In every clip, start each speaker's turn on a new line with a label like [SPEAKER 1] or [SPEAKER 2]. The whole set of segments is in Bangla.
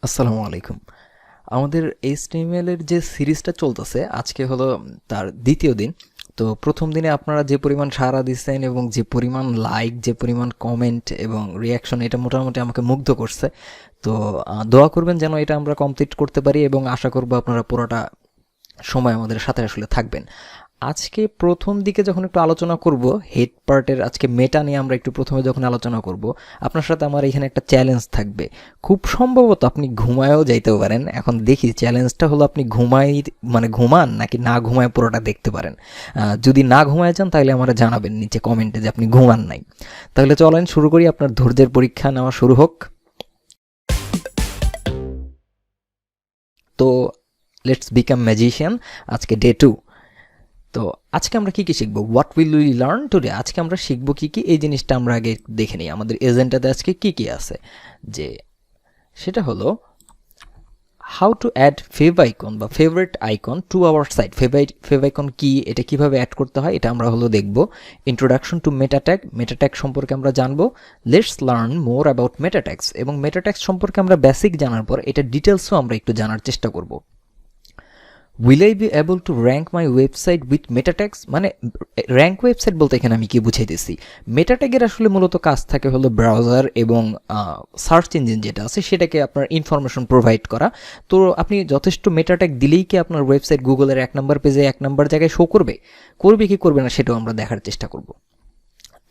[SPEAKER 1] আসসালামু আলাইকুম। আমাদের HTML এর যে সিরিজটা চলতেছে আজকে হলো তার দ্বিতীয় দিন। তো প্রথম দিনে আপনারা যে পরিমাণ সাড়া দিচ্ছেন এবং যে পরিমাণ লাইক, যে পরিমাণ কমেন্ট এবং রিয়াকশন, এটা মোটামুটি আমাকে মুগ্ধ করছে। তো দোয়া করবেন যেন এটা আমরা কমপ্লিট করতে পারি এবং আশা করব আপনারা পুরোটা সময় আমাদের সাথে আসলে থাকবেন। আজকে প্রথম দিকে যখন একটু আলোচনা করব হেড পার্টের, আজকে মেটা নিয়ে আমরা একটু প্রথমে যখন আলোচনা করব, আপনার সাথে আমার এখানে একটা চ্যালেঞ্জ থাকবে। খুব সম্ভবত আপনি ঘুমায়ও যাইতেও পারেন। এখন দেখি চ্যালেঞ্জটা হলো আপনি ঘুমান নাকি না ঘুমায় পুরোটা দেখতে পারেন। যদি না ঘুমায় যান তাহলে আমার জানাবেন নিচে কমেন্টে যে আপনি ঘুমান নাই। তাহলে চলেন শুরু করি, আপনার ধৈর্যের পরীক্ষা নেওয়া শুরু হোক। তো লেটস বিকাম ম্যাজিশিয়ান। আজকে ডে 2। তো আজকে আমরা কি কি শিখবো, what will we learn today? আজকে আমরা শিখবো কি কি, এই জিনিসটা আমরা আগে দেখে নিই আমাদের এজেন্ডাতে আজকে কি কি আছে। যে সেটা হলো how to add fav icon বা favourite icon to our site. Fav icon কি, এটা কিভাবে অ্যাড করতে হয়, এটা আমরা হলো দেখব। ইন্ট্রোডাকশন টু মেটা ট্যাগ সম্পর্কে আমরা জানবো। Let's learn more about meta tags, এবং মেটা ট্যাগস সম্পর্কে আমরা বেসিক জানার পর এটা ডিটেলসও আমরা একটু জানার চেষ্টা করব। Will I be able to rank my website with meta tags? মানে র্যাঙ্ক ওয়েবসাইট বলতে এখানে আমি কি বুঝাইতেছি, মেটা ট্যাগের আসলে মূলত কাজ থাকে হলো ব্রাউজার এবং সার্চ ইঞ্জিন যেটা আছে সেটাকে আপনার ইনফরমেশন প্রোভাইড করা। তো আপনি যথেষ্ট মেটা ট্যাগ দিলেই কি আপনার ওয়েবসাইট গুগলের 1 নম্বর পেজে 1 নম্বর জায়গায় শো করবে? করবে কি করবে না সেটাও আমরা দেখার চেষ্টা করব।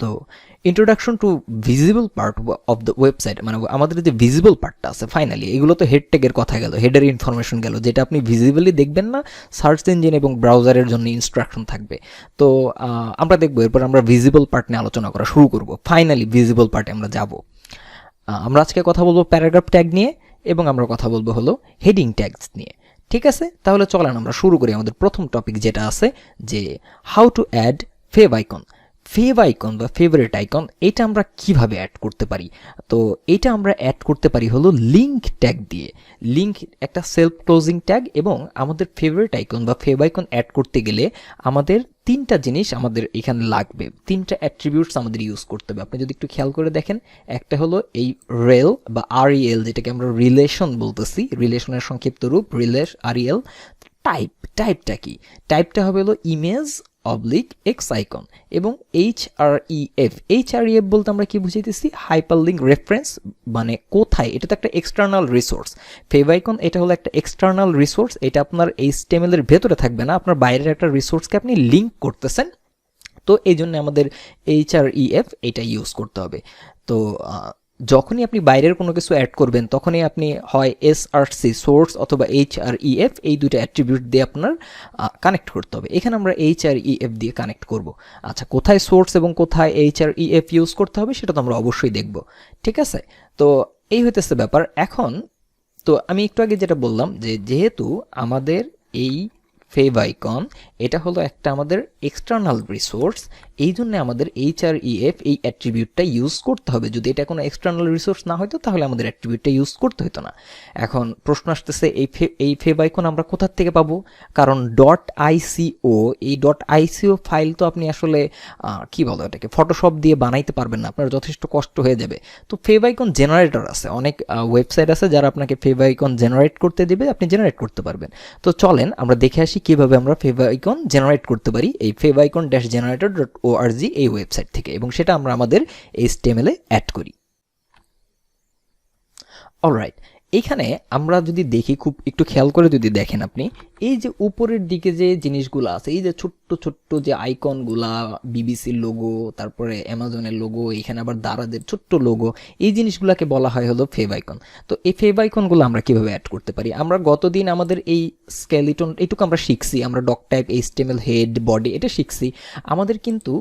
[SPEAKER 1] তো introduction to visible part of the website, মানে আমাদের যে ভিজিবল পার্টটা আছে ফাইনালি, এগুলো তো হেড ট্যাগের কথা গেল, হেডের ইনফরমেশন গেল, যেটা আপনি ভিজিবলি দেখবেন না, সার্চ ইঞ্জিন এবং ব্রাউজারের জন্য ইনস্ট্রাকশন থাকবে। তো আমরা দেখবো, এরপর আমরা ভিজিবল পার্ট নিয়ে আলোচনা করা শুরু করব। ফাইনালি ভিজিবল পার্টে আমরা যাব। আমরা আজকে কথা বলবো প্যারাগ্রাফ ট্যাগ নিয়ে, এবং আমরা কথা বলবো হলো হেডিং ট্যাগস নিয়ে। ঠিক আছে, তাহলে চলেন আমরা শুরু করি আমাদের প্রথম টপিক যেটা আছে, যে how to add fav icon. Fav icon বা ফেভারিট আইকন, এটা আমরা কিভাবে অ্যাড করতে পারি? তো এটা আমরা অ্যাড করতে পারি হলো লিঙ্ক ট্যাগ দিয়ে। লিঙ্ক একটা সেলফ ক্লোজিং ট্যাগ, এবং আমাদের ফেভারিট আইকন বা ফেভ আইকন অ্যাড করতে গেলে আমাদের তিনটা জিনিস আমাদের এখানে লাগবে, তিনটা অ্যাট্রিবিউটস আমাদের ইউজ করতে হবে। আপনি যদি একটু খেয়াল করে দেখেন, একটা হলো এই রেল বা REL, যেটাকে আমরা রিলেশন বলতেছি, রিলেশনের সংক্ষিপ্ত রূপ REL। টাইপটা কি? টাইপটা হবে হলো ইমেজ অবলিক এক্স আইকন, এবং এইচআরইএফ বলতে আমরা কি বুঝাইতেছি, হাইপারলিঙ্ক রেফারেন্স, মানে কোথায়, এটা তো একটা এক্সটার্নাল রিসোর্স। ফেভ আইকন এটা হলো একটা এক্সটার্নাল রিসোর্স, এটা আপনার HTML এর ভেতরে থাকবে না, আপনার বাইরের একটা রিসোর্সকে আপনি লিঙ্ক করতেছেন। তো এই জন্য আমাদের এইচআরইএফ এটা ইউজ করতে হবে। তো যখনই আপনি বাইরের কোনো কিছু অ্যাড করবেন তখনই আপনি হয় SRC সোর্স অথবা HREF, এই দুটো অ্যাট্রিবিউট দিয়ে আপনার কানেক্ট করতে হবে। এখানে আমরা HREF দিয়ে কানেক্ট করব। আচ্ছা, কোথায় সোর্স এবং কোথায় HREF ইউজ করতে হবে সেটা তো আমরা অবশ্যই দেখব। ঠিক আছে, তো এই হইতেছে ব্যাপার। এখন তো আমি একটু আগে যেটা বললাম, যে যেহেতু আমাদের এই ফেভ আইকন এটা হলো একটা আমাদের এক্সটার্নাল রিসোর্স, এই জন্য আমাদের HREF এই অ্যাট্রিবিউটটা ইউজ করতে হবে। যদি এটা কোনো এক্সটার্নাল রিসোর্স না হতো তাহলে আমাদের অ্যাট্রিবিউটটা ইউজ করতে হতো না। এখন প্রশ্ন আসতেছে, এই ফেভ আইকন আমরা কোথা থেকে পাবো? কারণ .ico, এই .ico ফাইল তো আপনি আসলে কি বলো এটাকে, ফটোশপ দিয়ে বানাইতে পারবেন না, আপনার যথেষ্ট কষ্ট হয়ে যাবে। তো ফেভ আইকন জেনারেটর আছে, অনেক ওয়েবসাইট আছে যারা আপনাকে ফেভ আইকন জেনারেট করতে দেবে, আপনি জেনারেট করতে পারবেন। তো চলেন আমরা দেখে আসি কিভাবে আমরা ফেভ আইকন জেনারেট করতে পারি এই favicon-generator.org এই ওয়েবসাইট থেকে, এবং সেটা আমরা আমাদের HTML এ অ্যাড করি। অলরাইট, এইখানে আমরা যদি দেখি, খুব একটু খেয়াল করে যদি দেখেন আপনি, এই যে উপরের দিকে যে জিনিসগুলো আছে, এই যে ছোট্ট ছোট্ট যে আইকনগুলা, বিবিসির লোগো, তারপরে অ্যামাজনের লোগো, এখানে আবার দারাজের ছোট্ট লোগো, এই জিনিসগুলোকে বলা হয় হলো ফেভ আইকন। তো এই ফেভ আইকনগুলো আমরা কিভাবে অ্যাড করতে পারি? আমরা গতদিন আমাদের এই স্কেলিটন এইটুকু আমরা শিখছি, আমরা doc type, HTML, head, body এটা শিখছি। আমাদের কিন্তু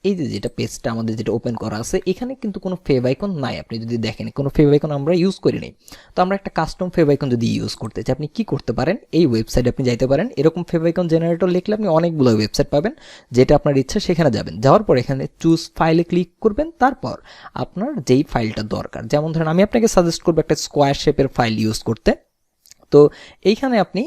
[SPEAKER 1] এই যে যেটা পেজটা আমাদের যেটা ওপেন করা আছে, এখানে কিন্তু কোনো ফেভ আইকন নাই। আপনি যদি দেখেন কোনো ফেভ আইকন আমরা ইউজ করি নাই। তো আমরা একটা কাস্টম ফেভ আইকন যদি ইউজ করতে চাই, আপনি কি করতে পারেন, এই ওয়েবসাইটে আপনি যাইতে পারেন, এরকম ফেভ আইকন জেনারেটর লিখলে আপনি অনেকগুলো ওয়েবসাইট পাবেন, যেটা আপনার ইচ্ছা সেখানে যাবেন, যাওয়ার পর এখানে চুজ ফাইলে ক্লিক করবেন, তারপর আপনার যেই ফাইলটা দরকার, যেমন ধরেন আমি আপনাকে সাজেস্ট করবো একটা স্কোয়ার শেপের ফাইল ইউজ করতে। তো এইখানে আপনি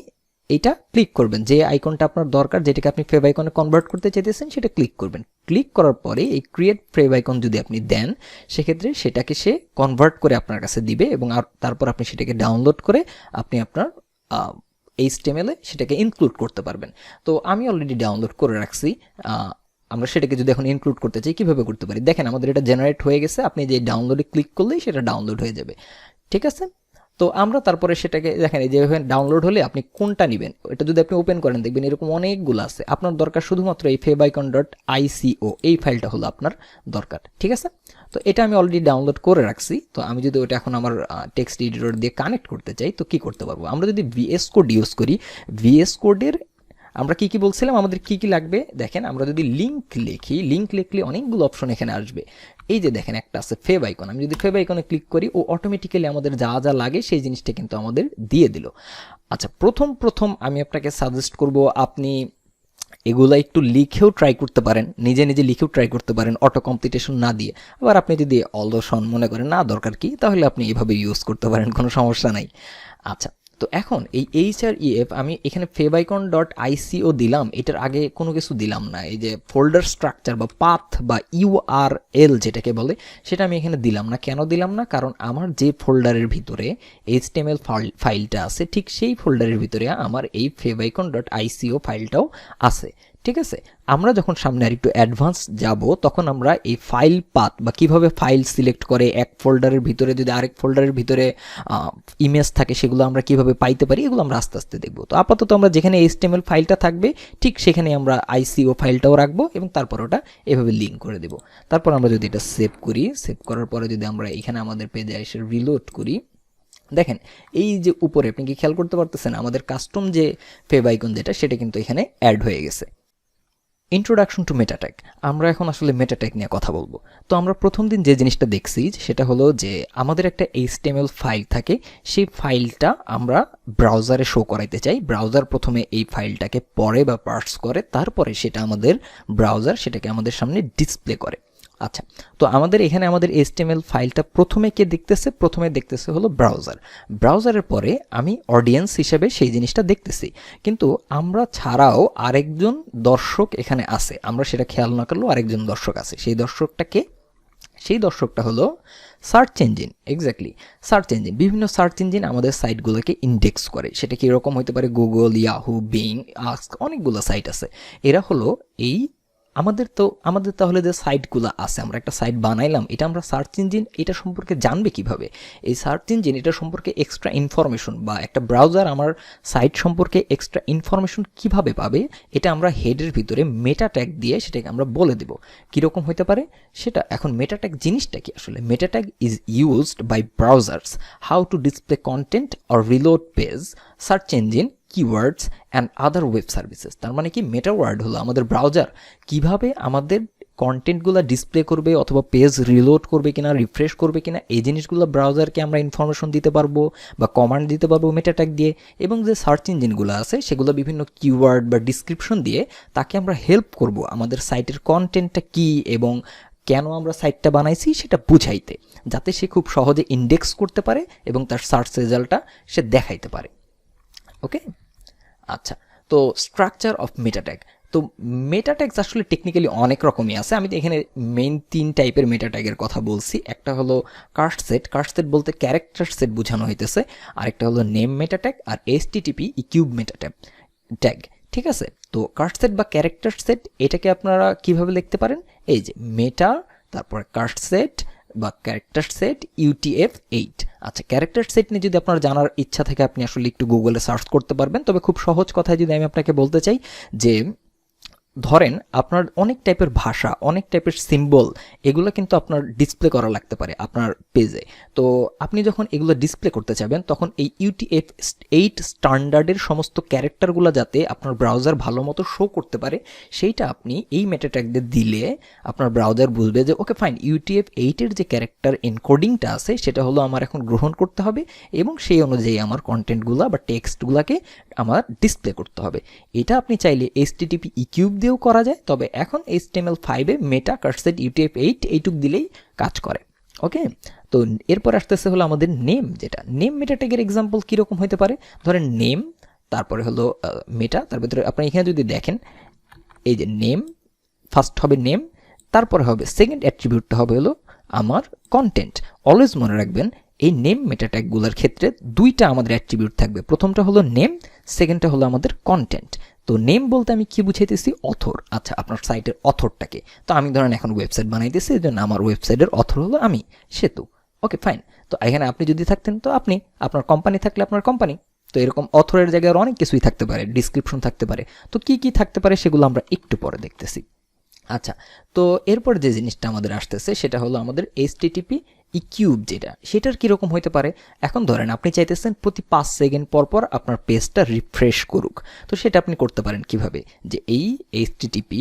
[SPEAKER 1] এইটা ক্লিক করবেন, যে আইকনটা আপনার দরকার, যেটাকে আপনি ফেভ আইকনে কনভার্ট করতে চাইতেছেন সেটা ক্লিক করবেন। ক্লিক করার পরে এই ক্রিয়েট ফেভ আইকন যদি আপনি দেন, সেক্ষেত্রে সেটাকে সে কনভার্ট করে আপনার কাছে দিবে এবং তারপর আপনি সেটাকে ডাউনলোড করে আপনি আপনার HTML-এ সেটাকে ইনক্লুড করতে পারবেন। তো আমি অলরেডি ডাউনলোড করে রাখছি। আমরা সেটাকে যদি এখন ইনক্লুড করতে চাই, কিভাবে করতে পারি? দেখেন আমাদের এটা জেনারেট হয়ে গেছে, আপনি যে ডাউনলোডে ক্লিক করলেই সেটা ডাউনলোড হয়ে যাবে, ঠিক আছে? তো আমরা তারপরে সেটাকে দেখেন, এই যে ডাউনলোড হলে আপনি কোনটা নেবেন, এটা যদি আপনি ওপেন করেন দেখবেন এরকম অনেকগুলো আছে। আপনার দরকার শুধুমাত্র এই favicon.ico, এই ফাইলটা হলো আপনার দরকার, ঠিক আছে? তো এটা আমি অলরেডি ডাউনলোড করে রাখছি। তো আমি যদি ওটা এখন আমার টেক্সট এডিটর দিয়ে কানেক্ট করতে চাই, তো কি করতে পারবো? আমরা যদি VS কোড ইউজ করি, VS কোডের আমরা কি কি বলছিলাম, আমাদের কি কি লাগবে দেখেন। আমরা যদি লিংক লিখি, লিংক লিখলে অনেকগুলো অপশন এখানে আসবে। এই যে দেখেন একটা আছে ফেভ আইকন, আমি যদি ফেভ আইকনে ক্লিক করি, ও অটোমেটিক্যালি আমাদের যা যা লাগে সেই জিনিসটা কিন্তু আমাদের দিয়ে দিল। আচ্ছা, প্রথম আমি আপনাকে সাজেস্ট করব আপনি এগুলা একটু লিখেও ট্রাই করতে পারেন, নিজে নিজে লিখেও ট্রাই করতে পারেন, অটো কমপ্লিটেশন না দিয়ে। আবার আপনি যদি অলদশন মনে করেন না দরকার কি, তাহলে আপনি এভাবে ইউজ করতে পারেন, কোনো সমস্যা নাই। আচ্ছা, তো এখন এই href আমি এখানে favicon.ico দিলাম, এটার আগে কোনো কিছু দিলাম না। এই যে ফোল্ডার স্ট্রাকচার বা পাথ বা URL যেটাকে বলে, সেটা আমি এখানে দিলাম না। কেন দিলাম না? কারণ আমার যে ফোল্ডারের ভিতরে HTML ফাইলটা আছে, ঠিক সেই ফোল্ডারের ভিতরে আমার এই favicon.ico ফাইলটাও আছে, ঠিক আছে? আমরা যখন সামনে আর একটু অ্যাডভান্স যাব, তখন আমরা এই ফাইল পাথ বা কিভাবে ফাইল সিলেক্ট করে এক ফোল্ডারের ভিতরে যদি আরেক ফোল্ডারের ভিতরে ইমেজ থাকে, সেগুলো আমরা কিভাবে পাইতে পারি, এগুলো আমরা আস্তে আস্তে দেখব। তো আপাতত আমরা যেখানে HTML ফাইলটা থাকবে, ঠিক সেখানে আমরা ICO ফাইলটাও রাখবো এবং তারপর ওটা এভাবে লিঙ্ক করে দেব। তারপর আমরা যদি এটা সেভ করি, সেভ করার পরে যদি আমরা এখানে আমাদের পেজে এসে রিলোড করি, দেখেন এই যে উপরে আপনি কি খেয়াল করতে পারতেছেন, আমাদের কাস্টম যে ফেভ আইকন যেটা, সেটা কিন্তু এখানে অ্যাড হয়ে গেছে। Introduction to meta tag. আমরা এখন আসলে মেটা ট্যাগ নিয়ে কথা বলবো। তো আমরা প্রথম দিন যে জিনিসটা দেখছি সেটা হলো যে আমাদের একটা HTML ফাইল থাকে, সেই ফাইলটা আমরা ব্রাউজারে শো করাইতে চাই। ব্রাউজার প্রথমে এই ফাইলটাকে পড়ে বা পার্স করে, তারপরে সেটা আমাদের ব্রাউজার সেটাকে আমাদের সামনে ডিসপ্লে করে। আচ্ছা, তো আমাদের এখানে আমাদের HTML ফাইলটা প্রথমে কে দেখতেছে? প্রথমে দেখতেছে হলো ব্রাউজার। ব্রাউজারের পরে আমি অডিয়েন্স হিসেবে সেই জিনিসটা দেখতেছি, কিন্তু আমরা ছাড়াও আরেকজন দর্শক এখানে আছে, আমরা সেটা খেয়াল না করলেও আরেকজন দর্শক আছে। সেই দর্শকটাকে, সেই দর্শকটা হলো search engine. Exactly, search engine. বিভিন্ন সার্চ ইঞ্জিন আমাদের সাইটগুলোকে ইন্ডেক্স করে। সেটা কীরকম হতে পারে? গুগল, ইয়াহু, বিং, আস্ক, অনেকগুলো সাইট আছে। এরা হলো এই আমাদের তাহলে যে সাইটগুলো আছে, আমরা একটা সাইট বানাইলাম, এটা আমরা সার্চ ইঞ্জিন এটা সম্পর্কে জানবে কিভাবে? এই সার্চ ইঞ্জিন এটা সম্পর্কে এক্সট্রা ইনফরমেশন, বা একটা ব্রাউজার আমার সাইট সম্পর্কে এক্সট্রা ইনফরমেশন কিভাবে পাবে, এটা আমরা হেডের ভিতরে মেটা ট্যাগ দিয়ে সেটাকে আমরা বলে দেব। কীরকম হতে পারে সেটা? এখন মেটা ট্যাগ জিনিসটা কি আসলে? Meta tag is used by browsers how to display content or reload page, search engine, keywords and other web services. তার মানে কি, মেটা ওয়ার্ড হলো আমাদের ব্রাউজার কিভাবে আমাদের কন্টেন্টগুলো ডিসপ্লে করবে, অথবা পেজ রিলোড করবে কিনা, রিফ্রেশ করবে কিনা, এই জিনিসগুলো ব্রাউজারকে আমরা ইনফরমেশন দিতে পারবো বা কমান্ড দিতে পারবো মেটা ট্যাগ দিয়ে। এবং যে সার্চ ইঞ্জিনগুলো আছে সেগুলো বিভিন্ন কিওয়ার্ড বা ডিসক্রিপশন দিয়ে তাকে আমরা হেল্প করব আমাদের সাইটের কন্টেন্টটা কি এবং কেন আমরা সাইটটা বানাইছি সেটা বুঝাইতে, যাতে সে খুব সহজে ইন্ডেক্স করতে পারে এবং তার সার্চ রেজাল্টটা সে দেখাইতে পারে। ওকে, আচ্ছা, তো স্ট্রাকচার অফ মেটা ট্যাগ। তো মেটা ট্যাগস আসলে টেকনিক্যালি অনেক রকমই আছে। আমি এখানে মেইন 3 টাইপের মেটা ট্যাগের কথা বলছি। একটা হলো কার্ড সেট, কার্ড সেট বলতে ক্যারেক্টার সেট বোঝানো হইতেছে। আরেকটা হলো নেম মেটা ট্যাগ, আর HTTP ইকিউব মেটা ট্যাগ, ঠিক আছে? তো কার্ড সেট বা ক্যারেক্টার সেট, এটাকে আপনারা কিভাবে লিখতে পারেন? এই যে মেটা, তারপর কার্ড সেট বা ক্যারেক্টার সেট UTF-8। আচ্ছা, ক্যারেক্টার সেট নিয়ে যদি আপনার জানার ইচ্ছা থাকে, আপনি আসলে একটু গুগলে সার্চ করতে পারবেন। তবে খুব সহজ কথায় যদি আমি আপনাকে বলতে চাই যে, ধরেন আপনার অনেক টাইপের ভাষা, অনেক টাইপের সিম্বল, এগুলো কিন্তু আপনার ডিসপ্লে করা লাগতে পারে আপনার পেজে। তো আপনি যখন এগুলো ডিসপ্লে করতে চাবেন, তখন এই UTF-8 স্ট্যান্ডার্ডের সমস্ত ক্যারেক্টারগুলো যাতে আপনার ব্রাউজার ভালো মতো শো করতে পারে, সেইটা আপনি এই মেটা ট্যাগ দিয়ে দিলে আপনার ব্রাউজার বুঝবে যে ওকে ফাইন, UTF-8 এর যে ক্যারেক্টার এনকোডিংটা আছে সেটা হলো আমার এখন গ্রহণ করতে হবে এবং সেই অনুযায়ী আমার কন্টেন্টগুলো বা টেক্সটগুলোকে আমার ডিসপ্লে করতে হবে। এটা আপনি চাইলে HTTP ইকিউব দিয়েও করা যায়, তবে এখন HTML5 এ মেটা কার্ডসেট UTF-8 এইটুক দিলেই কাজ করে। ওকে, তো এরপর আসতেছে হলো আমাদের নেম, যেটা নেম মেটা ট্যাগের এক্সাম্পল কীরকম হতে পারে? ধরেন নেম, তারপরে হলো মেটা, তার ভিতরে আপনি এখানে যদি দেখেন এই যে নেম, ফার্স্ট হবে নেম, তারপরে হবে সেকেন্ড অ্যাট্রিবিউটটা হবে হলো আমার কন্টেন্ট। অলওয়েজ মনে রাখবেন এই নেম মেটা ট্যাগগুলোর ক্ষেত্রে দুইটা আমাদের অ্যাট্রিবিউট থাকবে, প্রথমটা হলো নেম, সেকেন্ডটা হলো আমাদের কন্টেন্ট। তো নেম বলতে আমি কি বুঝাইতেছি, অথর। আচ্ছা, আপনার সাইটের অথরটাকে, তো আমি ধরেন এখন ওয়েবসাইট বানাইতেছি, এই জন্য আমার ওয়েবসাইটের অথর হলো আমি, সেতু। Okay fine. তো এখানে আপনি যদি থাকতেন তো আপনি, আপনার কোম্পানি থাকলে আপনার কোম্পানি। তো এরকম অথরের জায়গায় আরো অনেক কিছুই থাকতে পারে, ডিসক্রিপশন থাকতে পারে। তো কি কি থাকতে পারে সেগুলো আমরা একটু পরে দেখতেছি। আচ্ছা, তো এরপর যে জিনিসটা আমাদের আসতেছে সেটা হলো আমাদের এইচটিটিপি ইকিউব, যেটা সেটার কীরকম হইতে পারে। এখন ধরেন আপনি চাইতেছেন প্রতি 5 সেকেন্ড পর পর আপনার পেজটা রিফ্রেশ করুক। তো সেটা আপনি করতে পারেন কিভাবে, যে এই এইচটিটিপি,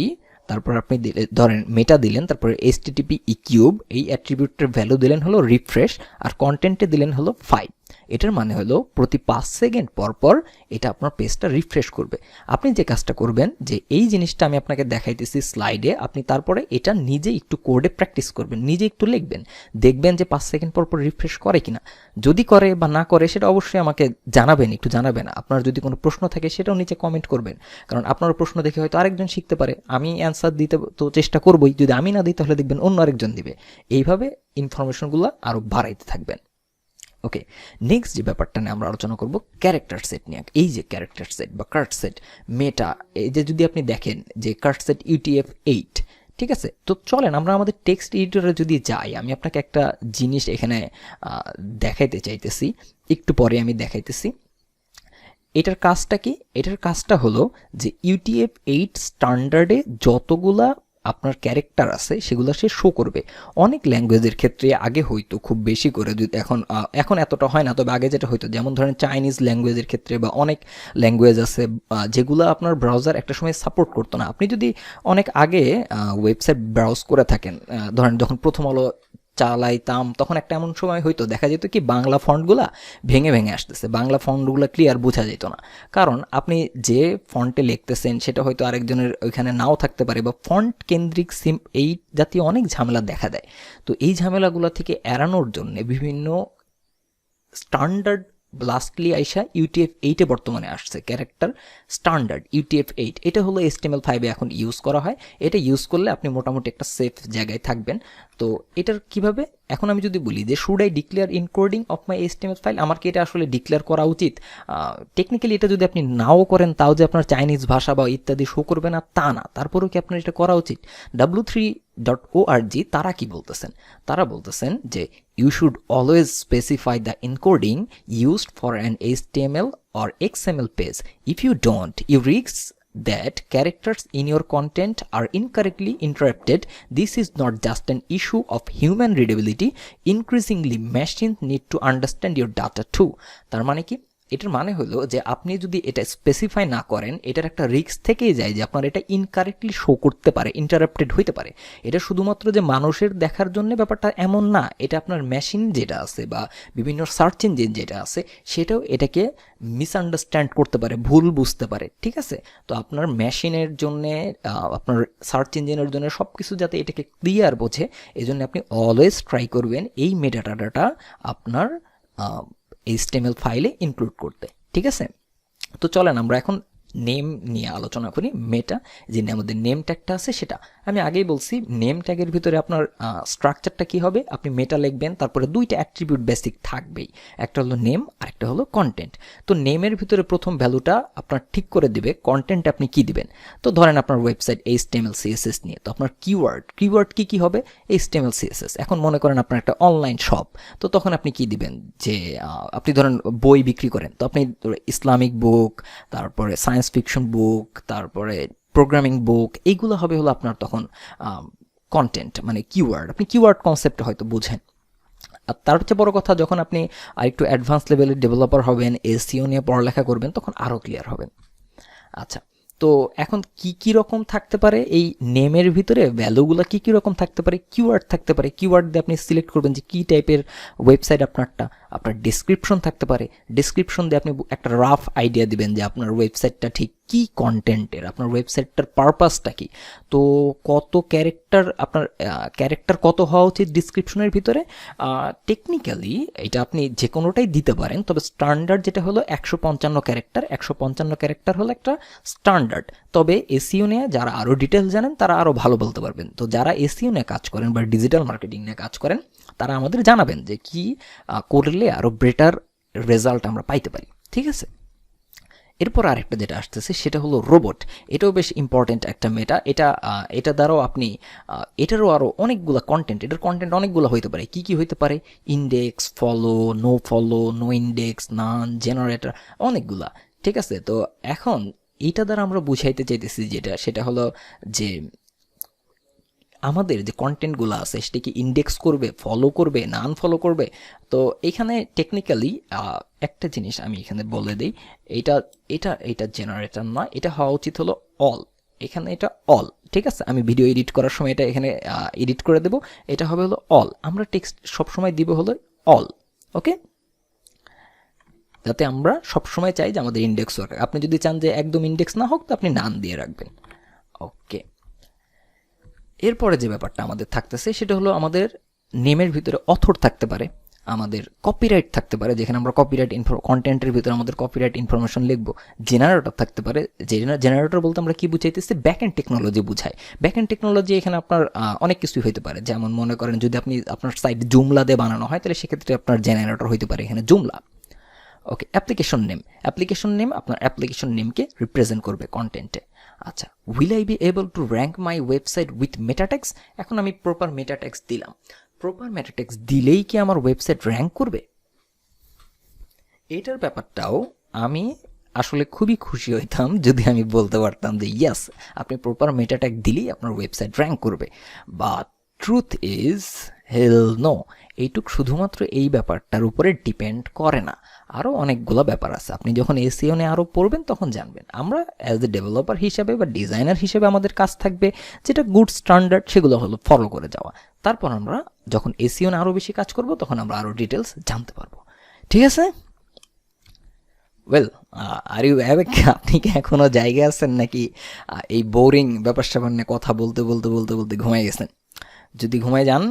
[SPEAKER 1] তারপর আপনি ধরেন মেটা দিলেন, তারপরে এইচটিটিপি ইকিউব, এই অ্যাট্রিবিউটের ভ্যালু দিলেন হলো রিফ্রেশ, আর কন্টেন্টে দিলেন হলো 5। এটার মানে হলো প্রতি 5 সেকেন্ড পর পর এটা আপনার পেজটা রিফ্রেশ করবে। আপনি যে কাজটা করবেন, যে এই জিনিসটা আমি আপনাকে দেখাইতেছি স্লাইডে, আপনি তারপরে এটা নিজে একটু কোডে প্র্যাকটিস করবেন, নিজে একটু লিখবেন, দেখবেন যে 5 সেকেন্ড পর পর রিফ্রেশ করে কিনা। যদি করে বা না করে সেটা অবশ্যই আমাকে জানাবেন, একটু জানাবেন। আপনার যদি কোনো প্রশ্ন থাকে সেটাও নিচে কমেন্ট করবেন, কারণ আপনার প্রশ্ন দেখে হয়তো আরেকজন শিখতে পারে। আমি অ্যান্সার দিতে তো চেষ্টা করবই, যদি আমি না দিই তাহলে দেখবেন অন্য আরেকজন দিবে। এইভাবে ইনফরমেশনগুলো আরও বাড়াইতে থাকবেন। ওকে, নেক্সট যে ব্যাপারটা নিয়ে আমরা আলোচনা করব ক্যারেক্টার সেট নিয়ে। এই যে ক্যারেক্টার সেট বা কার্ট সেট মেটা, এই যে যদি আপনি দেখেন যে কার্ট সেট UTF-8, ঠিক আছে। তো চলেন আমরা আমাদের টেক্সট এডিটরে যদি যাই, আমি আপনাকে একটা জিনিস এখানে দেখাইতে চাইতেছি, একটু পরে আমি দেখাইতেছি। এটার কাজটা কি, এটার কাজটা হলো যে UTF-8 স্ট্যান্ডার্ডে যতগুলা আপনার ক্যারেক্টার আছে সেগুলো সে শো করবে। অনেক ল্যাঙ্গুয়েজের ক্ষেত্রে আগে হয়তো খুব বেশি করে, এখন এতটা হয় না, তবে আগে যেটা হয়তো, যেমন ধরেন চাইনিজ ল্যাঙ্গুয়েজের ক্ষেত্রে বা অনেক ল্যাঙ্গুয়েজ আছে যেগুলো আপনার ব্রাউজার একটা সময় সাপোর্ট করতো না। আপনি যদি অনেক আগে ওয়েবসাইট ব্রাউজ করে থাকেন, ধরেন যখন প্রথম আলো চালাইতাম, তখন একটা এমন সময় হয়তো দেখা যেত কি বাংলা ফন্টগুলা ভেঙে ভেঙে আসতেছে, বাংলা ফন্টগুলো ক্লিয়ার বোঝা যেত না, কারণ আপনি যে ফন্টে লিখতেছেন সেটা হয়তো আরেকজনের ওইখানে নাও থাকতে পারে, বা ফন্ট কেন্দ্রিক এই জাতীয় অনেক ঝামেলা দেখা দেয়। তো এই ঝামেলাগুলো থেকে এড়ানোর জন্য বিভিন্ন স্ট্যান্ডার্ড লাস্টলি আইসা UTF-8 এ বর্তমানে আসছে ক্যারেক্টার স্ট্যান্ডার্ড UTF-8। এটা হলো HTML5 এ এখন ইউজ করা হয়। এটা ইউজ করলে আপনি মোটামুটি একটা সেফ জায়গায় থাকবেন। তো এটার কিভাবে, এখন আমি যদি বলি যে should I declare encoding of my HTML file, আমার কি এটা আসলে ডিক্লেয়ার করা উচিত? টেকনিক্যালি এটা যদি আপনি নাও করেন, তাও যে আপনার চাইনিজ ভাষা বা ইত্যাদি শো করবে না তা না, তারপরেও কি আপনার এটা করা উচিত? w3.org তারা কি বলতেছেন, তারা বলতেছেন যে you should always specify the encoding used for an HTML or XML page. If you don't, you risk that characters in your content are incorrectly interpreted. This is not just an issue of human readability. Increasingly, machines need to understand your data too. তার মানে কি, এটার মানে হলো যে আপনি যদি এটা স্পেসিফাই না করেন, এটার একটা রিস্ক থেকেই যায় যে আপনার এটা ইনকারেক্টলি শো করতে পারে, ইন্টারাপ্টেড হইতে পারে। এটা শুধুমাত্র যে মানুষের দেখার জন্য ব্যাপারটা এমন না, এটা আপনার মেশিন যেটা আছে বা বিভিন্ন সার্চ ইঞ্জিন যেটা আছে সেটাও এটাকে মিসআন্ডারস্ট্যান্ড করতে পারে, ভুল বুঝতে পারে, ঠিক আছে। তো আপনার মেশিনের জন্যে, আপনার সার্চ ইঞ্জিনের জন্য সব কিছু যাতে এটাকে ক্লিয়ার বোঝে, এই জন্য আপনি অলওয়েজ ট্রাই করবেন এই মেটাডাটাটা আপনার HTML ফাইলে ইনক্লুড করতে, ঠিক আছে। তো চলেন আমরা এখন নেম নিয়ে আলোচনা করি। মেটা যে আমাদের নেম ট্যাগটা আছে সেটা আমি আগেই বলছি, নেম ট্যাগের ভিতরে আপনার স্ট্রাকচারটা কি হবে, আপনি মেটা লিখবেন, তারপরে দুইটা অ্যাট্রিবিউট বেসিক থাকবেই, একটা হলো নেম আর একটা হলো কন্টেন্ট। তো নেমের ভিতরে প্রথম ভ্যালুটা আপনার ঠিক করে দিবে কন্টেন্ট আপনি কি দিবেন। তো ধরেন আপনার ওয়েবসাইট HTML CSS নিয়ে, তো আপনার কিওয়ার্ড কি হবে, HTML CSS। এখন মনে করেন আপনার একটা অনলাইন শপ, তো তখন আপনি কি দিবেন, যে আপনি ধরেন বই বিক্রি করেন, তো আপনি ইসলামিক বুক, তারপরে সায়েন্স ফিকশন বুক, তারপরে প্রোগ্রামিং বুক, এইগুলো হবে হলো আপনার তখন কন্টেন্ট, মানে কিওয়ার্ড। আপনি কিওয়ার্ড কনসেপ্ট হয়তো বুঝেন। আর তার হচ্ছে বড় কথা, যখন আপনি আরেকটু অ্যাডভান্স লেভেলের ডেভেলপার হবেন, SEO নিয়ে পড়ালেখা করবেন, তখন আরও ক্লিয়ার হবেন। আচ্ছা, তো এখন কি রকম থাকতে পারে এই নেমের ভিতরে, ভ্যালুগুলো কি রকম থাকতে পারে, কিওয়ার্ড থাকতে পারে। কিওয়ার্ড দিয়ে আপনি সিলেক্ট করবেন যে কি টাইপের ওয়েবসাইট আপনারটা। আপনার ডেসক্রিপশন থাকতে পারে, ডেসক্রিপশন দিয়ে আপনি একটা রাফ আইডিয়া দিবেন যে আপনার ওয়েবসাইটটা ঠিক কি কন্টেন্টের, আপনার ওয়েবসাইটটার পারপাসটা কি, তো কত ক্যারেক্টার, আপনার ক্যারেক্টার কত হওয়া উচিত ডিসক্রিপশনের ভিতরে। টেকনিক্যালি এটা আপনি যে কোনোটাই দিতে পারেন, তবে স্ট্যান্ডার্ড যেটা হলো 155 ক্যারেক্টার, 155 ক্যারেক্টার হলো একটা স্ট্যান্ডার্ড। তবে এসইও নিয়ে যারা আরও ডিটেলস জানেন তারা আরও ভালো বলতে পারবেন। তো যারা এসইও নিয়ে কাজ করেন বা ডিজিটাল মার্কেটিং নিয়ে কাজ করেন তারা আমাদের জানাবেন যে কি করলে আরও বেটার রেজাল্ট আমরা পাইতে পারি, ঠিক আছে। এরপর আরেকটা যেটা আসতেছে সেটা হলো রোবট। এটাও বেশ ইম্পর্টেন্ট একটা মেটা। এটা দ্বারাও আপনি এটারও আরও অনেকগুলো কন্টেন্ট, এটার কন্টেন্ট অনেকগুলো হইতে পারে। কি কি হইতে পারে? ইন্ডেক্স, ফলো, নো ইন্ডেক্স, নান, জেনারেটর, অনেকগুলা, ঠিক আছে। তো এখন এইটা দ্বারা আমরা বুঝাইতে চাইতেছি সেটা হলো যে আমাদের যে কন্টেন্টগুলো আছে সেটা কি ইন্ডেক্স করবে, ফলো করবে, না আনফলো করবে। তো এখানে টেকনিক্যালি একটা জিনিস আমি এখানে বলে দিই, এটা এটা এটা জেনারেটর নয়, এটা হওয়া উচিত হলো অল। এখানে এটা অল, ঠিক আছে। আমি ভিডিও এডিট করার সময় এটা এখানে এডিট করে দেব, এটা হবে হলো অল। আমরা টেক্সট সবসময় দিব হলো অল, ওকে, যাতে আমরা সবসময় চাই যে আমাদের ইন্ডেক্স হোক। আপনি যদি চান যে একদম ইন্ডেক্স না হোক তো আপনি নান দিয়ে রাখবেন, ওকে। এরপরে যে ব্যাপারটা আমাদের থাকতেছে সেটা হলো আমাদের নেমের ভিতরে অথর থাকতে পারে, আমাদের কপিরাইট থাকতে পারে, যেখানে আমরা কপিরাইট কন্টেন্টের ভিতরে আমাদের কপিরাইট ইনফরমেশন লিখবো। জেনারেটর থাকতে পারে, জেনারেটর বলতে আমরা কি বুঝাইতেছি, ব্যাক এন্ড টেকনোলজি বুঝায়। ব্যাক এন্ড টেকনোলজি এখানে আপনার অনেক কিছুই হতে পারে, যেমন মনে করেন যদি আপনি আপনার সাইট জুমলা দিয়ে বানানো হয় তাহলে সেক্ষেত্রে আপনার জেনারেটর হইতে পারে এখানে জুমলা, ওকে। অ্যাপ্লিকেশন নেম আপনার অ্যাপ্লিকেশন নেমকে রিপ্রেজেন্ট করবে কন্টেন্টে। আচ্ছা, will I be able to rank my website with meta tags. এখন আমি প্রপার মেটাটেক্স দিলাম, প্রপার মেটাটেক্স দিলেই কি আমার ওয়েবসাইট র্যাঙ্ক করবে? এটার ব্যাপারটাও আমি আসলে খুবই খুশি হইতাম যদি আমি বলতে পারতাম যে ইয়াস, আপনি প্রপার মেটাট্যাগ দিলেই আপনার ওয়েবসাইট র্যাঙ্ক করবে। But truth is hell no, এইটুক শুধুমাত্র এই ব্যাপারটার উপরে ডিপেন্ড করে না, আরও অনেকগুলো ব্যাপার আছে। আপনি যখন এসইও নিয়ে আরও পড়বেন তখন জানবেন। আমরা অ্যাজ এ ডেভেলপার হিসেবে বা ডিজাইনার হিসেবে আমাদের কাজ থাকবে যেটা গুড স্ট্যান্ডার্ড, সেগুলো হলো ফলো করে যাওয়া। তারপর আমরা যখন এসইও নিয়ে আরও বেশি কাজ করব তখন আমরা আরও ডিটেলস জানতে পারবো, ঠিক আছে। Well, are you awake? আপনি কি এখনও জায়গায় আছেন নাকি এই বোরিং ব্যাপার স্যাপার নিয়ে কথা বলতে বলতে বলতে বলতে ঘুমাই গেছেন? যদি ঘুমাই যান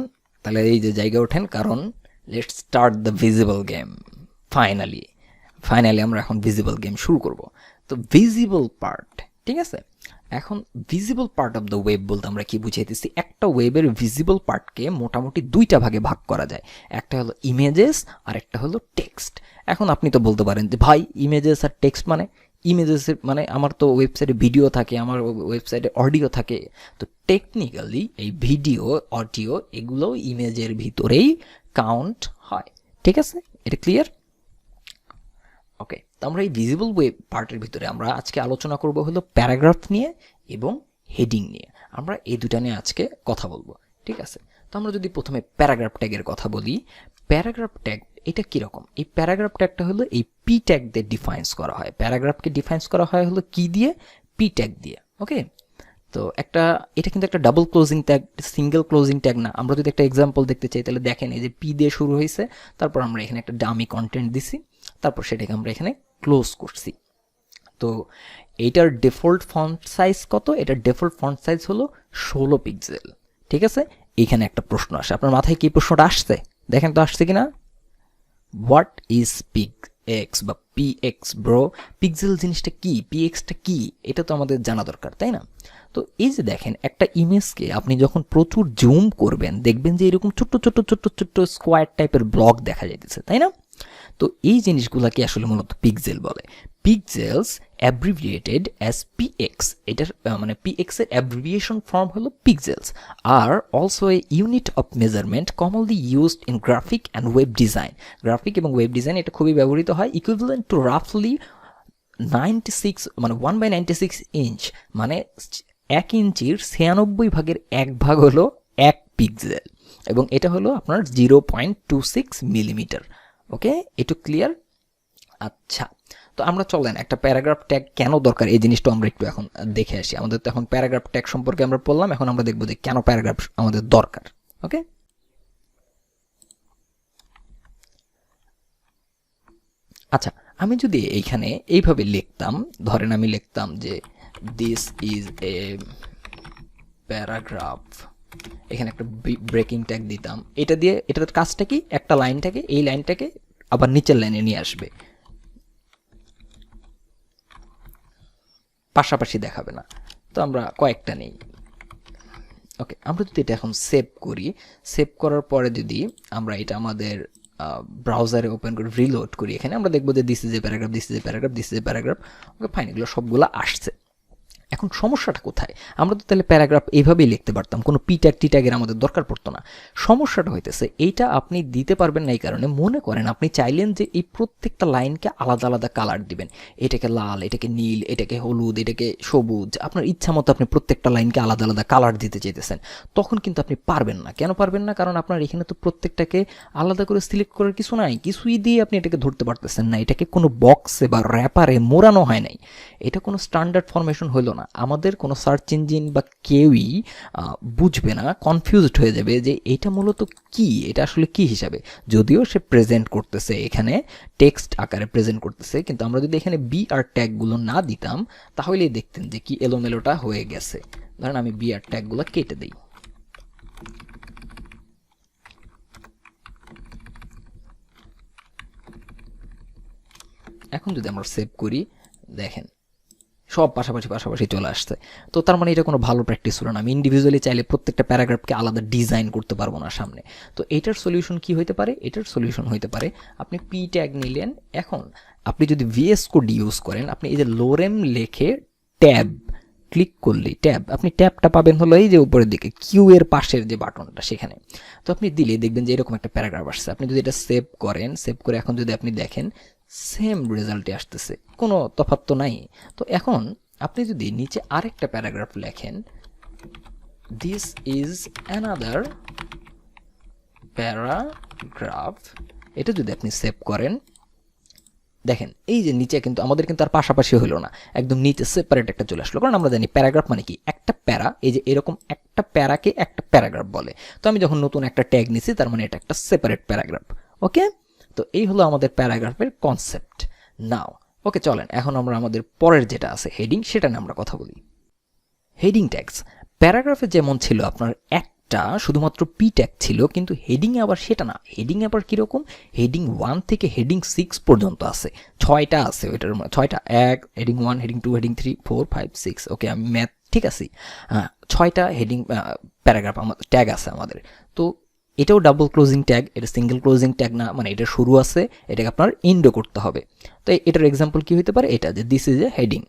[SPEAKER 1] তাহলে এই যে জায়গায় ওঠেন, কারণ let's start the visible game. Finally আমরা এখন ভিজিবল গেম শুরু করব। তো ভিজিবল পার্ট, ঠিক আছে। এখন visible part of the web বলতে আমরা কি বুঝাইতেছি, একটা ওয়েবের ভিজিবল পার্টকে মোটামুটি দুইটা ভাগে ভাগ করা যায়। একটা হলো ইমেজেস আর একটা হলো টেক্সট। এখন আপনি তো বলতে পারেন যে ভাই ইমেজেস আর টেক্সট মানে, ইমেজেসের মানে আমার তো ওয়েবসাইটে ভিডিও থাকে, আমার ওয়েবসাইটে অডিও থাকে। তো টেকনিক্যালি এই ভিডিও, অডিও এগুলো ইমেজের ভিতরেই কাউন্ট হয়, ঠিক আছে। এটা ক্লিয়ার? ওকে, তো আমরা এই ভিজিবল ওয়েব পার্টের ভিতরে আমরা আজকে আলোচনা করব হলো প্যারাগ্রাফ নিয়ে এবং হেডিং নিয়ে। আমরা এই দুটা নিয়ে আজকে কথা বলবো, ঠিক আছে। তো আমরা যদি প্রথমে প্যারাগ্রাফ ট্যাগের কথা বলি, প্যারাগ্রাফ ট্যাগ এটা কীরকম? এই প্যারাগ্রাফ ট্যাগটা হলো এই পি ট্যাগ দিয়ে ডিফাইন্স করা হয়। প্যারাগ্রাফকে ডিফাইন্স করা হয় হলো কি দিয়ে? পি ট্যাগ দিয়ে, ওকে। তো এটা কিন্তু একটা double closing tag, single closing tag না। আমরা যদি একটা এক্সাম্পল দেখতে চাই তাহলে দেখেন এই যে পি দিয়ে শুরু হয়েছে, তারপর আমরা এখানে একটা ডামি কন্টেন্ট দিছি, তারপর সেটাকে আমরা এখানে ক্লোজ করছি। তো এইটার ডিফল্ট ফন্ট সাইজ কত? এটার ডিফল্ট ফন্ট সাইজ হলো 16 পিক্সেল, ঠিক আছে। এইখানে একটা প্রশ্ন আসে, আপনার মাথায় কি প্রশ্নটা আসছে দেখেন তো, আসছে কিনা? হোয়াট ইজ পিক্স বা পিএক্স ব্রো? পিক্সেল জিনিসটা কি, পিএক্সটা কি, এটা তো আমাদের জানা দরকার, তাই না? তো এই যে দেখেন একটা ইমেজকে আপনি যখন প্রচুর জুম করবেন দেখবেন যে এরকম ছোট্ট ছোট্ট ছোট্ট ছোট্ট স্কোয়ার টাইপের ব্লক দেখা যাইতেছে, তাই না? তো এই জিনিসগুলোকে আসলে মূলত পিক্সেল বলে। পিক্সেলস অ্যাব্রিভিয়েটেড অ্যাজ পিএক্স, এটার মানে পিএক্স এর অ্যাব্রিভিয়েশন ফর্ম হলো pixels, are also a unit of measurement commonly used in graphic and web design. Graphic এবং ওয়েব ডিজাইন এটা খুবই ব্যবহৃত হয়। ইকুইভ্যালেন্ট টু রাফলি 96 মানে 1/96 ইঞ্চ, মানে 1 ইঞ্চির 96 ভাগের 1 ভাগ হলো 1 পিক্সেল, এবং এটা হলো আপনার 0.26 মিলিমিটার। ওকে, একটু ক্লিয়ার? আচ্ছা, তো আমরা চলেন একটা প্যারাগ্রাফ ট্যাগ কেন দরকার এই জিনিসটা আমরা একটু এখন দেখে আসি। আমাদের তো এখন প্যারাগ্রাফ ট্যাগ সম্পর্কে আমরা পড়লাম, এখন আমরা দেখবো যে কেন প্যারাগ্রাফ আমাদের দরকার। ওকে, আচ্ছা, আমি যদি এইখানে এইভাবে লিখতাম, ধরেন আমি লিখতাম যে দিস ইজ এ প্যারাগ্রাফ, এখানে একটা ব্রেকিং ট্যাগ দিতাম, এটা দিয়ে এটার কাজটা কি, একটা লাইনটাকে, এই লাইনটাকে আবার নিচের লাইনে নিয়ে আসবে, পাশাপাশি দেখাবে না। তো আমরা কয়েকটা নেই। ওকে, আমরা যদি এটা এখন সেভ করি, সেভ করার পরে যদি আমরা এটা আমাদের ব্রাউজারে ওপেন করে রিলোড করি, এখানে আমরা দেখবো যে this is a paragraph, this is a paragraph, this is a paragraph. Okay fine, এগুলো সবগুলো আসছে। এখন সমস্যাটা কোথায়? আমরা তো তাহলে প্যারাগ্রাফ এইভাবেই লিখতে পারতাম, কোনো পি ট্যাগ টি ট্যাগের আমাদের দরকার পড়তো না। সমস্যাটা হইতেছে এইটা আপনি দিতে পারবেন না এই কারণে, মনে করেন আপনি চাইলেন যে এই প্রত্যেকটা লাইনকে আলাদা আলাদা কালার দিবেন, এটাকে লাল, এটাকে নীল, এটাকে হলুদ, এটাকে সবুজ, আপনার ইচ্ছা মতো আপনি প্রত্যেকটা লাইনকে আলাদা আলাদা কালার দিতে চাইতেছেন, তখন কিন্তু আপনি পারবেন না। কেন পারবেন না? কারণ আপনার এখানে তো প্রত্যেকটাকে আলাদা করে সিলেক্ট করার কিছু নাই, কিছুই দিয়ে আপনি এটাকে ধরতে পারতেছেন না, এটাকে কোনো বক্সে বা র্যাপারে মোড়ানো হয় নাই, এটা কোনো স্ট্যান্ডার্ড ফরমেশন হইল না। আমাদের কোনো সার্চ ইঞ্জিন বা কেউই বুঝবে না, কনফিউজড হয়ে যাবে যে এটা মূলত কি, এটা আসলে কি হিসাবে, যদিও সে প্রেজেন্ট করতেছে এখানে টেক্সট আকারে প্রেজেন্ট করতেছে, কিন্তু আমরা যদি এখানে বি আর ট্যাগগুলো না দিতাম তাহলেই দেখতেন যে কি এলোমেলোটা হয়ে গেছে। ধরেন আমি বি আর ট্যাগগুলো কেটে দিই। এখন যদি আমরা সেভ করি, দেখেন সব পাশাপাশি পাশাপাশি চলে আসছে। তো তার মানে এটা কোনো ভালো প্র্যাকটিস হলো না। আমি ইন্ডিভিজুয়ালি চাইলে প্রত্যেকটা প্যারাগ্রাফকে আলাদা ডিজাইন করতে পারবো না সামনে। তো এটার সলিউশন কি হইতে পারে? এটার সলিউশন হইতে পারে আপনি পি ট্যাগ নিলেন, এখন আপনি যদি ভিএস কোড ইউজ করেন, আপনি এই যে লোরেম লেখে ট্যাব ক্লিক করলেই ট্যাব, আপনি ট্যাবটা পাবেন হলো এই যে উপরের দিকে কিউ এর পাশের যে বাটনটা সেখানে। তো আপনি দিলে দেখবেন যে এরকম একটা প্যারাগ্রাফ আসছে। আপনি যদি এটা সেভ করেন, সেভ করে এখন যদি আপনি দেখেন সেম রেজাল্টে আসতেছে, কোনো তফাৎ তো নাই। তো এখন আপনি যদি নিচে আরেকটা প্যারাগ্রাফ লেখেন, দিস ইজ অ্যানাদার প্যারাগ্রাফ, এটা যদি আপনি সেভ করেন, দেখেন এই যে নিচে কিন্তু আমাদের কিন্তু আর পাশাপাশি হলো না, একদম নিচে সেপারেট একটা চলে আসলো। কারণ আমরা জানি প্যারাগ্রাফ মানে কি, একটা প্যারা, এই যে এরকম একটা প্যারাকে একটা প্যারাগ্রাফ বলে। তো আমি যখন নতুন একটা ট্যাগ নিছি, তার মানে এটা একটা সেপারেট প্যারাগ্রাফ। ওকে, তো এই হলো আমাদের প্যারাগ্রাফের কনসেপ্ট। নাও ওকে, চলেন এখন আমরা আমাদের পরের যেটা আছে হেডিং, সেটা নিয়ে আমরা কথা বলি। হেডিং ট্যাগস প্যারাগ্রাফে যেমন ছিল আপনার একটা শুধুমাত্র পি ট্যাগ ছিল, কিন্তু হেডিংয়ে আবার সেটা না। হেডিংয়ে আবার কীরকম, হেডিং 1 থেকে হেডিং 6 পর্যন্ত আছে, 6টা আছে ওইটার, 6টা, এক হেডিং 1, হেডিং 2, হেডিং 3, 4, 5, 6। ওকে, আমি ম্যাথ ঠিক আছি। 6টা হেডিং প্যারাগ্রাফ ট্যাগ আছে আমাদের। তো এটাও ডাবল ক্লোজিং ট্যাগ, এটা সিঙ্গেল ক্লোজিং ট্যাগ না, মানে এটা শুরু আছে, এটাকে আপনার ইন্ডো করতে হবে। তো এটার এক্সাম্পল কি হতে পারে, এটা যে this is a heading.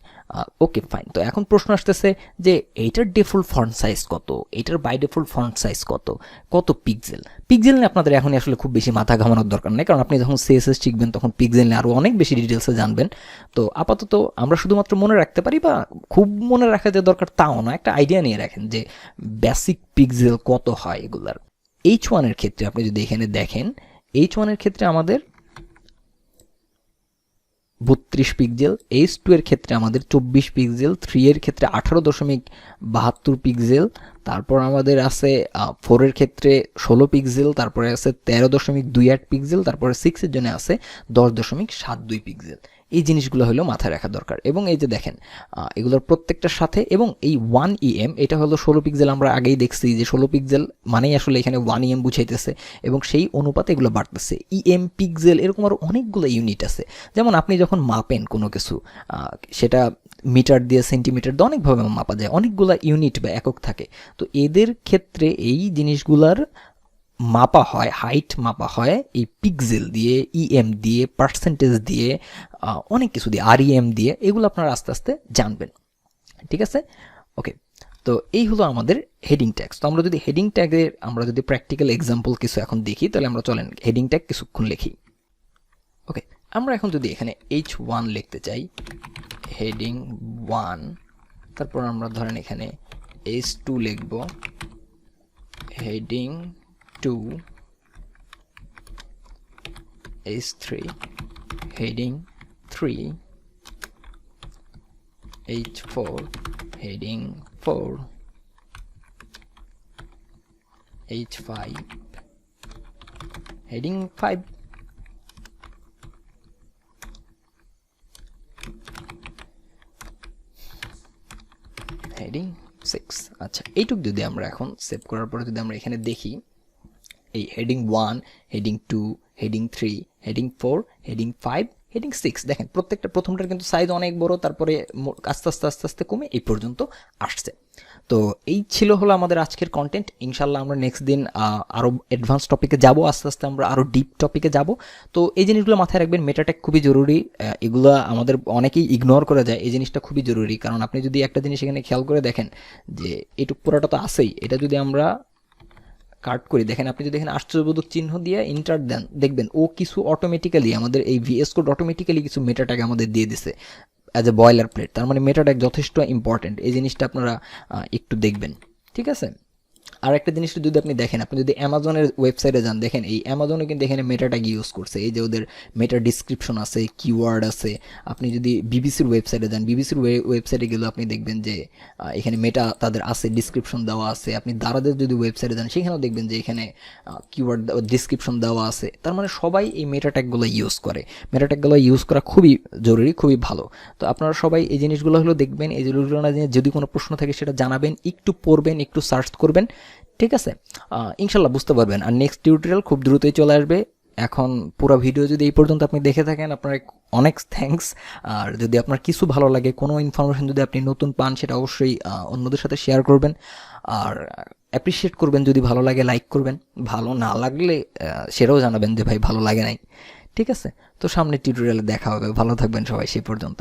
[SPEAKER 1] Okay fine, তো এখন প্রশ্ন আসতেছে যে এইটার ডিফল্ট ফন্ট সাইজ কত, এটার বাই ডিফল্ট ফন্ট সাইজ কত, কত পিক্সেল। পিক্সেল নিয়ে আপনাদের এখন আসলে খুব বেশি মাথা ঘামানোর দরকার নেই, কারণ আপনি যখন সিএসএস শিখবেন তখন পিক্সেল নিয়ে আরও অনেক বেশি ডিটেলসে জানবেন। তো আপাতত আমরা শুধুমাত্র মনে রাখতে পারি, বা খুব মনে রাখা যে দরকার তাও না, একটা আইডিয়া নিয়ে রাখেন যে বেসিক পিক্সেল কত হয় এগুলার। H1 এর ক্ষেত্রে আপনি যদি এখানে দেখেন, H1 এর ক্ষেত্রে আমাদের 32 পিক্সেল, H2 এর ক্ষেত্রে আমাদের 24 পিক্সেল, 3 এর ক্ষেত্রে 18.72 পিক্সেল, তারপর আমাদের আছে 4 এর ক্ষেত্রে 16 পিক্সেল, তারপরে আছে 13.28 পিক্সেল, তারপরে 6 এর জন্য আছে 10.72 পিক্সেল। এই জিনিসগুলো হলো মাথায় রাখা দরকার। এবং এই যে দেখেন এগুলোর প্রত্যেকটার সাথে, এবং এই 1 EM এটা হলো 16 পিক্সেল, আমরা আগেই দেখছি যে 16 পিক্সেল মানেই আসলে এখানে 1 EM বুঝাইতেছে, এবং সেই অনুপাতে এগুলো বাড়তেছে। EM পিক্সেল এরকম আরও অনেকগুলো ইউনিট আছে। যেমন আপনি যখন মাপেন কোনো কিছু, সেটা মিটার দিয়ে, সেন্টিমিটার দিয়ে অনেকভাবে মাপা যায়, অনেকগুলো ইউনিট বা একক থাকে। তো এদের ক্ষেত্রে এই জিনিসগুলার মাপা হয়, হাইট মাপা হয় এই পিক্সেল দিয়ে, EM দিয়ে, পার্সেন্টেজ দিয়ে, অনেক কিছু দিয়ে, REM দিয়ে। এগুলো আপনারা আস্তে আস্তে জানবেন, ঠিক আছে? ওকে, তো এই হলো আমাদের হেডিং ট্যাগস। তো আমরা যদি হেডিং ট্যাগের আমরা যদি প্র্যাকটিক্যাল এক্সাম্পল কিছু এখন দেখি, তাহলে আমরা চলেন হেডিং ট্যাগ কিছুক্ষণ লিখি। ওকে, আমরা এখন যদি এখানে H1 লিখতে চাই, হেডিং 1, তারপর আমরা ধরেন এখানে H2 লিখব, heading 2, H3, heading 3, H4, heading 4, H5, heading 5, heading 6। আচ্ছা, এইটুক যদি আমরা এখন সেভ করার পরে যদি আমরা এখানে দেখি, এই heading 1, heading 2, heading 3, heading 4, heading 5, heading 6, দেখেন প্রত্যেকটা প্রথমটার কিন্তু সাইজ অনেক বড়, তারপরে আস্তে আস্তে আস্তে আস্তে কমে এই পর্যন্ত আসছে। তো এই ছিল হলো আমাদের আজকের কন্টেন্ট। ইনশাল্লাহ আমরা নেক্সট দিন আরও অ্যাডভান্স টপিকে যাব, আস্তে আস্তে আমরা আরও ডিপ টপিকে যাব। তো এই জিনিসগুলো মাথায় রাখবেন, মেটাট্যাগ খুবই জরুরি। এগুলো আমাদের অনেকেই ইগনোর করে যায়, এই জিনিসটা খুবই জরুরি। কারণ আপনি যদি একটা জিনিস এখানে খেয়াল করে দেখেন যে এইটুক পুরোটা তো আছেই, এটা যদি আমরা কাট করি, দেখেন আপনি যদি এখানে আশ্চর্যবোধক চিহ্ন দিয়ে ইন্টার দেন, দেখবেন ও কিছু অটোমেটিক্যালি আমাদের এই ভিএস কোড অটোমেটিক্যালি কিছু মেটা ট্যাগ আমাদের দিয়ে দিছে অ্যাজ এ বয়লার প্লেট। তার মানে মেটা ট্যাগ যথেষ্ট ইম্পর্টেন্ট, এই জিনিসটা আপনারা একটু দেখবেন, ঠিক আছে। আর একটা জিনিসটা যদি আপনি দেখেন, আপনি যদি অ্যামাজনের ওয়েবসাইটে যান, দেখেন এই অ্যামাজনে কিন্তু এখানে মেটা ট্যাগ ইউজ করছে, এই যে ওদের মেটা ডিসক্রিপশন আছে, কিওয়ার্ড আছে। আপনি যদি বিবিসির ওয়েবসাইটে যান, বিবিসির ওয়েবসাইটে গেলে আপনি দেখবেন যে এখানে মেটা তাদের আছে, ডিসক্রিপশন দেওয়া আছে। আপনি দারাদের যদি ওয়েবসাইটে যান, সেখানেও দেখবেন যে এখানে কিওয়ার্ড ডিসক্রিপশন দেওয়া আছে। তার মানে সবাই এই মেটা ট্যাগগুলো ইউজ করে। মেটা ট্যাগগুলো ইউজ করা খুবই জরুরি, খুবই ভালো। তো আপনারা সবাই এই জিনিসগুলো হলো দেখবেন, এই জিনিসগুলো না জেনে যদি কোনো প্রশ্ন থাকে সেটা জানাবেন, একটু পড়বেন, একটু সার্চ করবেন, ঠিক আছে। ইনশাল্লাহ বুঝতে পারবেন। আর নেক্সট টিউটোরিয়াল খুব দ্রুতই চলে আসবে। এখন পুরো ভিডিও যদি এই পর্যন্ত আপনি দেখে থাকেন, আপনার অনেক থ্যাঙ্কস। আর যদি আপনার কিছু ভালো লাগে, কোনো ইনফরমেশন যদি আপনি নতুন পান, সেটা অবশ্যই অন্যদের সাথে শেয়ার করবেন। আর অ্যাপ্রিসিয়েট করবেন, যদি ভালো লাগে লাইক করবেন, ভালো না লাগলে সেটাও জানাবেন যে ভাই ভালো লাগে নাই, ঠিক আছে। তো সামনের টিউটোরিয়ালে দেখা হবে, ভালো থাকবেন সবাই সেই পর্যন্ত।